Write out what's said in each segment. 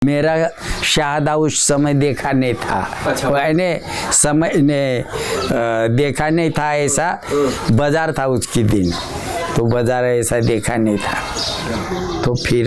मेरा शाहदा उस समय देखा नहीं था। अच्छा। मैंने समय ने देखा नहीं था ऐसा। बाजार था उसके दिन, तो बाजार ऐसा देखा नहीं था। तो फिर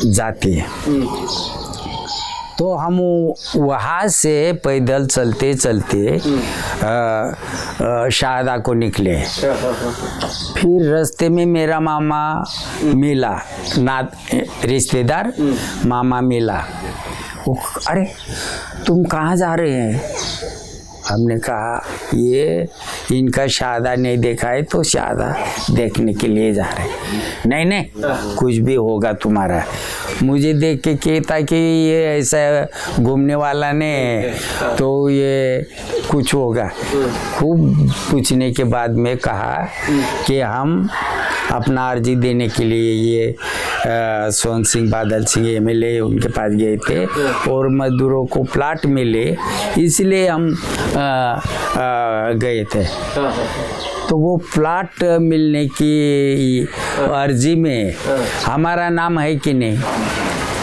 जाते हैं तो हम वहाँ से पैदल चलते चलते शारदा को निकले। फिर रास्ते में मेरा मामा मिला, रिश्तेदार मामा मिला। अरे तुम कहाँ जा रहे हैं? हमने कहा ये इनका शादा नहीं देखा है तो शादा देखने के लिए जा रहे हैं। नहीं नहीं कुछ भी होगा तुम्हारा। मुझे देख के कहता कि ये ऐसा घूमने वाला नहीं तो ये कुछ होगा। खूब पूछने के बाद में कहा कि हम अपना अर्जी देने के लिए ये सोहन सिंह बादल सिंह एमएलए उनके पास गए थे और मजदूरों को प्लाट मिले इसलिए हम गए थे। तो वो प्लाट मिलने की अर्जी में हमारा नाम है कि नहीं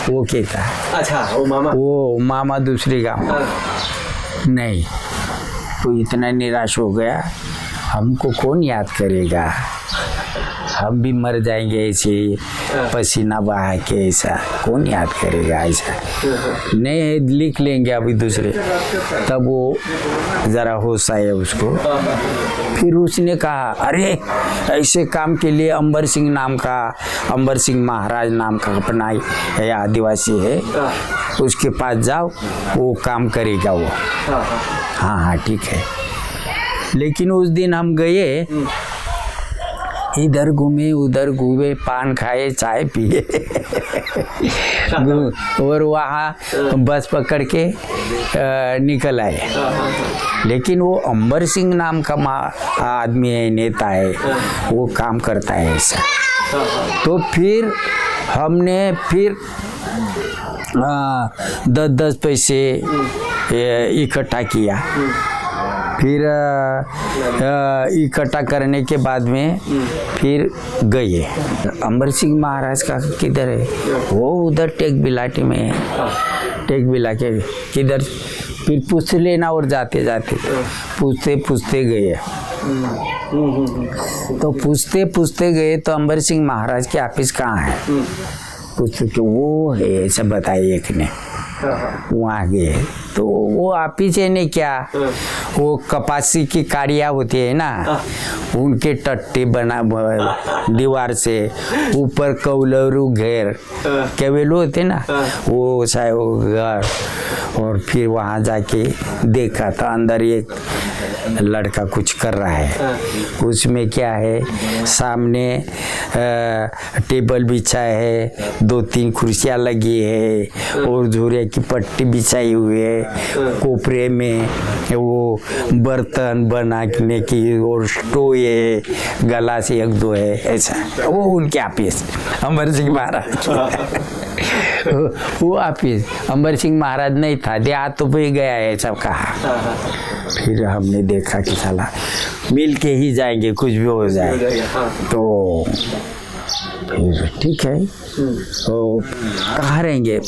वो कहता है। अच्छा, वो मामा दूसरी गाँव नहीं। तो इतना निराश हो गया, हमको कौन याद करेगा, हम भी मर जाएंगे ऐसे पसीना बहा के, ऐसा कौन याद करेगा ऐसा। नहीं लिख लेंगे अभी दूसरे। तब वो ज़रा होश आया उसको। फिर उसने कहा अरे ऐसे काम के लिए अंबर सिंह महाराज नाम का अपना आदिवासी है, उसके पास जाओ, वो काम करेगा वो। हाँ ठीक है। लेकिन उस दिन हम गए, इधर घूमे उधर घूमे, पान खाए चाय पिए और वहाँ बस पकड़ के निकल आए। लेकिन वो अंबर सिंह नाम का आदमी है, नेता है, वो काम करता है ऐसा। तो फिर हमने फिर 10-10 पैसे इकट्ठा किया। फिर इकट्ठा करने के बाद में फिर गए। अंबर सिंह महाराज का किधर है? वो उधर टेक बिलाटी में है। टेक बिला के किधर? फिर पूछ लेना। और जाते जाते पूछते गए। तो पूछते गए तो अंबर सिंह महाराज के ऑफिस कहाँ है? पूछते कि वो है ऐसा बताइए एक ने। वहाँ गए तो वो ऑफिस है नहीं क्या, वो कपासी की कारिया होती है ना, उनके टट्टे बना दीवार से ऊपर कौलरू घेर केवेलो होते ना, वो चाहे वो घर। और फिर वहाँ जाके देखा था अंदर एक लड़का कुछ कर रहा है। उसमें क्या है, सामने टेबल बिछा है, 2-3 कुर्सियाँ लगी है और झूरे की पट्टी बिछाई हुई है। कोपरे में वो बर्तन बनाने की और स्टोव है, गला से 1-2 है ऐसा। वो उनके ऑफिस अंबर सिंह महाराज वो ऑफिस अंबर सिंह महाराज नहीं था, देहात तो भी गया है सब कहा। फिर हमने देखा कि साला मिल के ही जाएंगे, कुछ भी हो जाए। तो फिर ठीक है, तो कहाँ रहेंगे?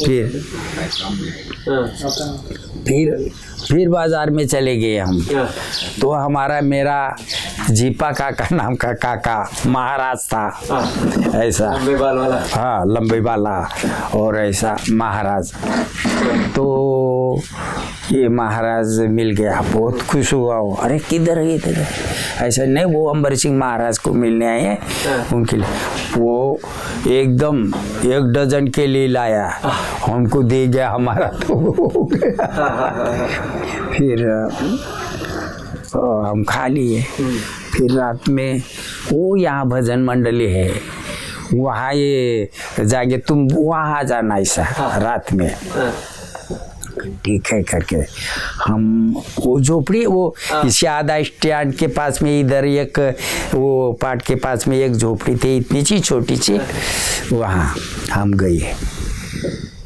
फिर बाजार में चले गए हम। तो मेरा जीपा काका नाम का काका महाराज था ऐसा। हाँ लंबे वाला और ऐसा महाराज। तो ये महाराज मिल गया, बहुत खुश हुआ वो। अरे किधर है इधर? ऐसा नहीं, वो अंबर सिंह महाराज को मिलने आए हैं उनके लिए। वो एकदम 1 डजन के लिए लाया, हमको दे गया, हमारा तो हो गया। फिर हम खा लिए। फिर रात में वो यहाँ भजन मंडली है, वहाँ ये जाके तुम वहाँ आ जाना ऐसा रात में। ठीक है करके हम वो झोपड़ी, वो शादा स्टैंड के पास में इधर एक वो पाट के पास में एक झोपड़ी थी, इतनी सी छोटी सी, वहाँ हम गए।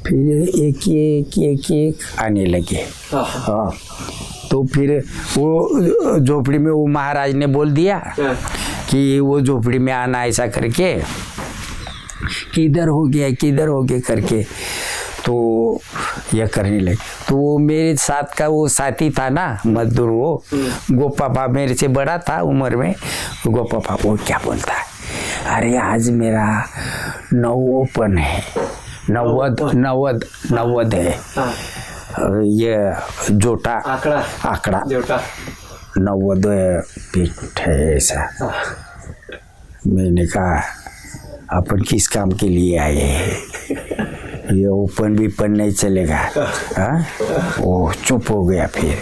फिर एक आने लगे। हाँ तो फिर वो झोपड़ी में वो महाराज ने बोल दिया कि वो झोपड़ी में आना ऐसा करके। किधर हो गया करके तो यह करने लगे। तो वो मेरे साथ का वो साथी था ना मजदूर, वो गोपापा मेरे से बड़ा था उम्र में। गोपापा वो क्या बोलता है, अरे आज मेरा 9 ओपन है, 90 है। ये जोटा आंकड़ा 90 फीट है ऐसा। मैंने कहा अपन किस काम के लिए आए हैं, ये ओपन भी पन नहीं चलेगा। वो चुप हो गया। फिर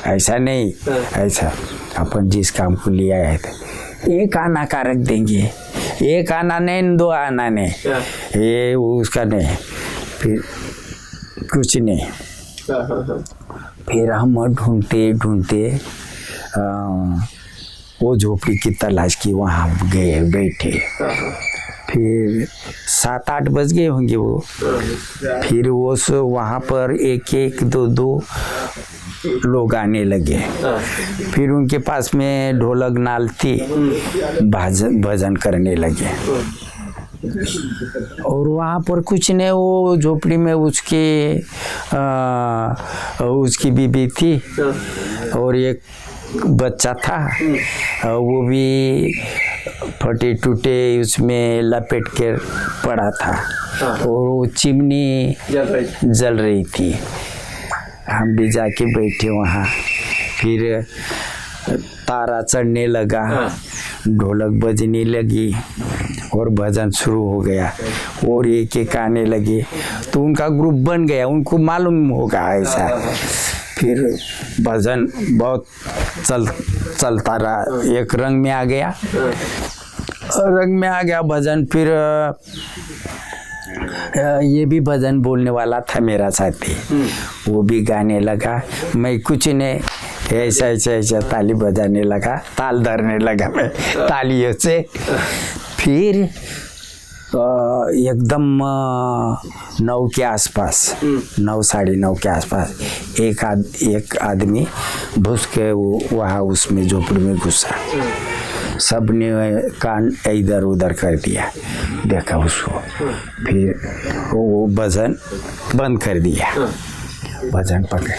ऐसा नहीं, ऐसा अपन जिस काम को लिए आए थे, एक आना का रख देंगे, एक आना नहीं 2 आना नहीं, ये उसका नहीं, फिर कुछ नहीं। फिर हम ढूंढते वो झोपड़ी की तलाश की, वहाँ गए बैठे। फिर 7-8 बज गए होंगे वो। फिर वो वहाँ पर 1-1, 2-2 लोग आने लगे। फिर उनके पास में ढोलक नाल थी, भजन करने लगे। और वहाँ पर कुछ नहीं, वो झोपड़ी में उसकी बीबी थी और एक बच्चा था, वो भी फटे टूटे उसमें लपेट के पड़ा था। और वो चिमनी जल रही थी। हम भी जाके बैठे वहाँ। फिर तारा चढ़ने लगा, ढोलक बजने लगी और भजन शुरू हो गया। और एक आने लगे तो उनका ग्रुप बन गया, उनको मालूम होगा ऐसा। फिर भजन बहुत चलता रहा, एक रंग में आ गया भजन। फिर ये भी भजन बोलने वाला था मेरा साथी, वो भी गाने लगा। मैं कुछ नहीं, ऐसा ताली बजाने लगा, ताल धरने लगा मैं तालियों से। फिर एकदम 9 के आसपास, 9 साढ़े 9 के आसपास एक आदमी घुस के वहाँ उसमें झोपड़ी में घुसा। सबने कान इधर उधर कर दिया, देखा उसको। फिर वो भजन बंद कर दिया। भजन पकड़,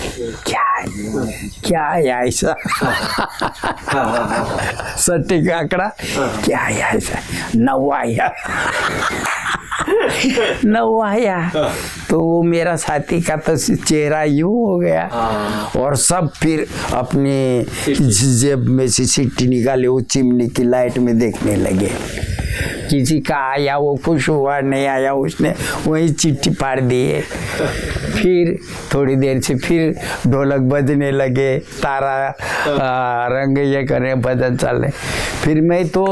क्या है ऐसा? सटीक आंकड़ा, क्या है ऐसा? 9 आया। तो वो मेरा साथी का तो चेहरा यूं हो गया। और सब फिर अपने जेब में से सिट्टी निकाले, वो चिमनी की लाइट में देखने लगे। किसी का आया, वो खुश हुआ, नहीं आया उसने वही चिट्ठी फाड़ दिए। फिर थोड़ी देर से फिर ढोलक बजने लगे, तारा रंग ये करे, भजन चले। फिर मैं तो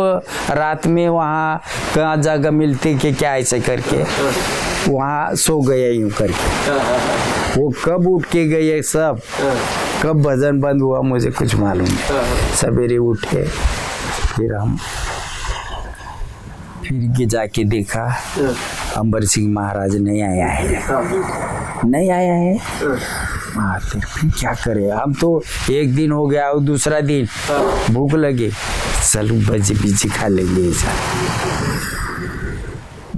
रात में वहाँ कहाँ जगह मिलती कि क्या ऐसे करके वहाँ सो गया यूं करके। वो कब उठ के गए सब, कब भजन बंद हुआ मुझे कुछ मालूम नहीं। सवेरे उठे, फिर जाके देखा अंबर सिंह महाराज नहीं आया है। फिर क्या करे, हम तो एक दिन हो गया और दूसरा दिन भूख लगे, चलो भजी बीजी खा लेंगे। ऐसा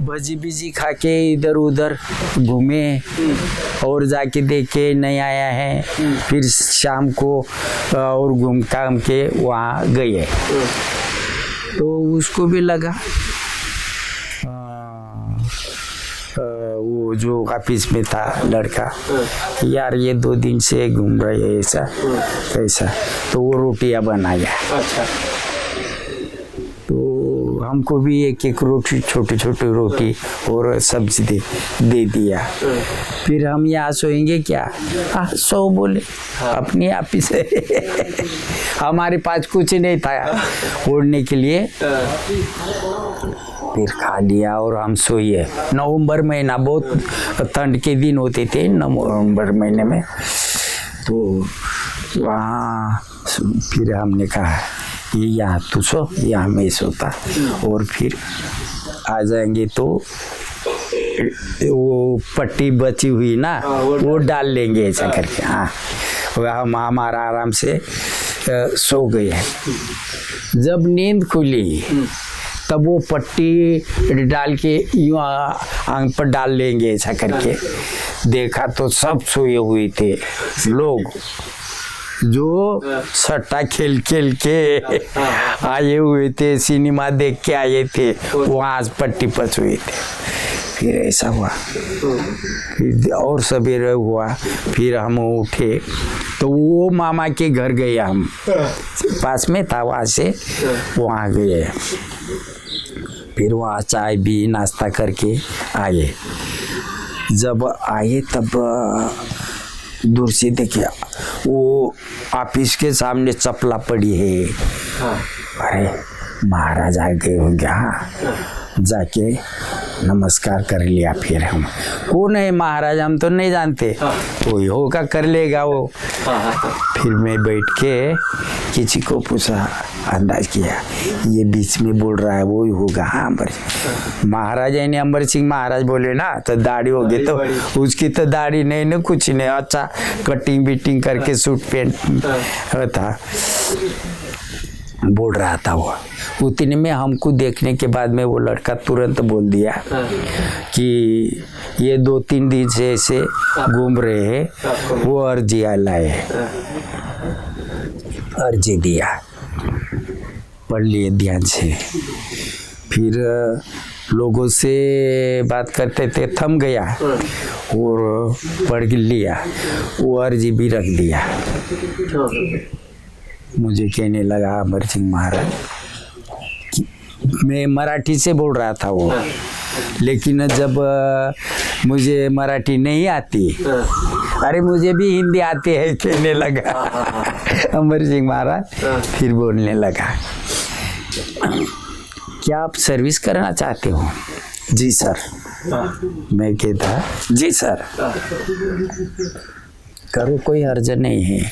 भजी बीजी खा के इधर उधर घूमे और जाके देखे नहीं आया है। फिर शाम को और घूम काम के वहाँ गए तो उसको भी लगा, वो जो ऑफिस में था लड़का, यार ये 2 दिन से घूम रहे हैं ऐसा कैसा। तो वो रोटियां बनाया। अच्छा। तो हमको भी एक रोटी, छोटी रोटी और सब्जी दे दिया। फिर हम यहाँ सोएंगे क्या? सो बोले अपनी ऑफिस से। हमारे पास कुछ नहीं था ओढ़ने के लिए। फिर खा लिया और हम सोए। नवंबर महीना, बहुत ठंड के दिन होते थे नवंबर महीने में। तो वहाँ फिर हमने कहा ये यहाँ तू सो, यहाँ मैं सोता, और फिर आ जाएंगे तो वो पट्टी बची हुई ना वो डाल लेंगे ऐसा करके। हाँ, हम हमारा आराम से सो गए। जब नींद खुली तब वो पट्टी डाल के यूँ आंख पर डाल लेंगे ऐसा करके। देखा तो सब सोए हुए थे लोग, जो सट्टा खेल खेल के आए हुए थे, सिनेमा देख के आए थे, वहाँ पट्टी पर सोए थे। फिर ऐसा हुआ, फिर और सवेरे हुआ, फिर हम उठे तो वो मामा के घर गए, हम पास में था, वहाँ से वहाँ गए। फिर वहाँ चाय भी नाश्ता करके आए। जब आए तब दूर से देखिए वो ऑफिस के सामने चपला पड़ी है। अरे महाराज आ गए हो गया, जाके नमस्कार कर लिया। फिर हम कौन है महाराज, हम तो नहीं जानते, कोई होगा कर लेगा वो। फिर मैं बैठ के किसी को पूछा, अंदाज किया ये बीच में बोल रहा है वो ही होगा। हाँ अम्बर महाराज, यानी अम्बर सिंह महाराज बोले ना, तो दाढ़ी हो गई, तो उसकी तो दाढ़ी नहीं ना कुछ नहीं, अच्छा कटिंग बिटिंग करके सूट पैंट था, बोल रहा था वो। उतने में हमको देखने के बाद में वो लड़का तुरंत बोल दिया कि ये 2-3 दिन से ऐसे घूम रहे हैं, वो अर्जी लाए, अर्जी दिया, पढ़ लिए ध्यान से। फिर लोगों से बात करते थे, थम गया और पढ़ लिया, वो अर्जी भी रख दिया। मुझे कहने लगा अमर सिंह महाराज, मैं मराठी से बोल रहा था वो, लेकिन जब मुझे मराठी नहीं आती, अरे मुझे भी हिंदी आती है कहने लगा अमर सिंह महाराज। फिर बोलने लगा, क्या आप सर्विस करना चाहते हो? जी सर। मैं कहता जी सर, करो कोई हर्ज नहीं है,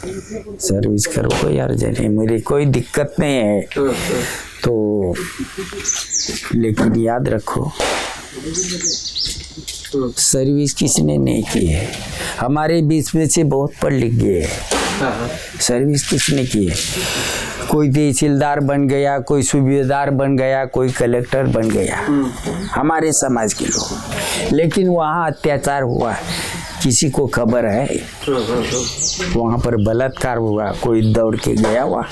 सर्विस करो कोई हर्ज नहीं, मेरी कोई दिक्कत नहीं है। तो लेकिन याद रखो, सर्विस किसने नहीं की है, हमारे बीच में से बहुत पढ़ लिख गए, सर्विस किसने की है? कोई तहसीलदार बन गया, कोई सूबेदार बन गया, कोई कलेक्टर बन गया, हमारे समाज के लोग। लेकिन वहाँ अत्याचार हुआ, किसी को खबर है? वहाँ पर बलात्कार हुआ, कोई दौड़ के गया वहाँ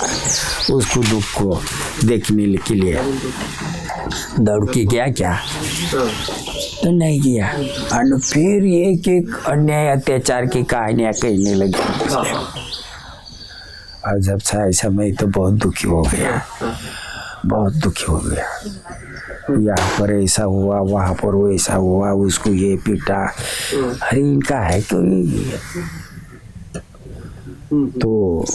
उसको दुख को देखने के लिए, दौड़ के गया क्या? तो नहीं गया। और फिर एक एक अन्याय अत्याचार की कहानियाँ कहने लगी। और जब ऐसा मैं तो बहुत दुखी हो गया, बहुत दुखी हो गया। यहाँ पर ऐसा हुआ, वहाँ पर वैसा हुआ, उसको ये पीटा, अरे इनका है कोई? तो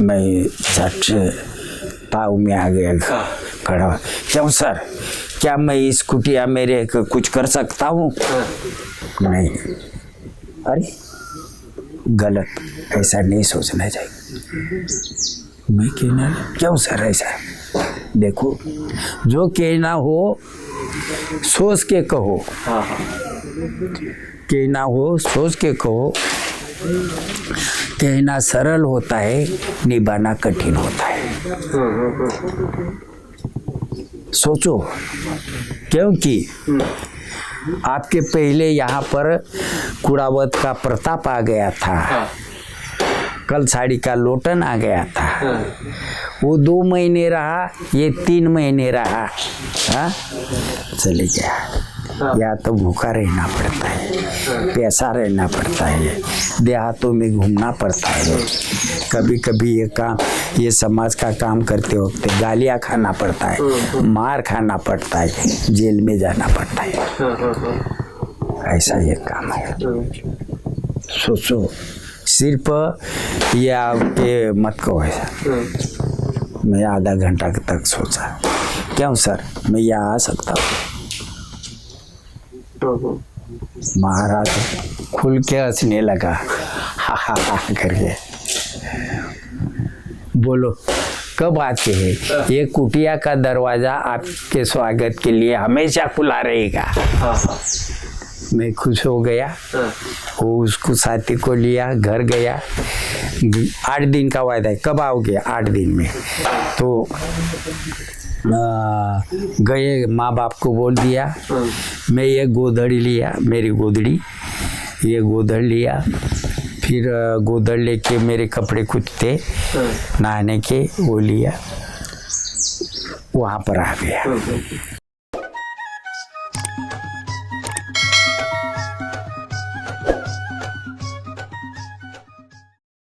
मैं झट ताऊ में आ गया खड़ा, क्यों सर, क्या मैं इस कुटिया मेरे कुछ कर सकता हूँ? नहीं, अरे गलत, ऐसा नहीं सोचना चाहिए। मैं कहना, क्यों सर ऐसा? देखो, जो कहना हो सोच के कहो, कहना हो सोच के कहो। कहना सरल होता है, निभाना कठिन होता है। सोचो, क्योंकि आपके पहले यहाँ पर कुड़ावत का प्रताप आ गया था, कल साड़ी का लोटन आ गया था, वो 2 महीने रहा, ये 3 महीने रहा, हाँ चले गया। या तो भूखा रहना पड़ता है, प्यासा रहना पड़ता है, देहातों में घूमना पड़ता है, कभी कभी ये काम, ये समाज का काम करते वक्त गालियाँ खाना पड़ता है, मार खाना पड़ता है, जेल में जाना पड़ता है। ऐसा ये काम है। सोचो, सिर्फ ये आपके मत कहो ऐसा। मैं आधा घंटा तक सोचा, क्यों सर मैं यहाँ आ सकता हूँ? महाराज खुल के हंसने लगा, हा हा हा करके। बोलो, कब आते हैं? ये कुटिया का दरवाजा आपके स्वागत के लिए हमेशा खुला रहेगा। मैं खुश हो गया। वो उसको साथी को लिया, घर गया। 8 दिन का वायदा है, कब आओगे? 8 दिन में। तो गए, माँ बाप को बोल दिया। मैं ये गोदड़ी लिया, मेरी गोदड़ी, ये गोदड़ लिया। फिर गोदड़ लेके मेरे कपड़े कुछ थे नहाने के, वो लिया, वहाँ पर आ गया।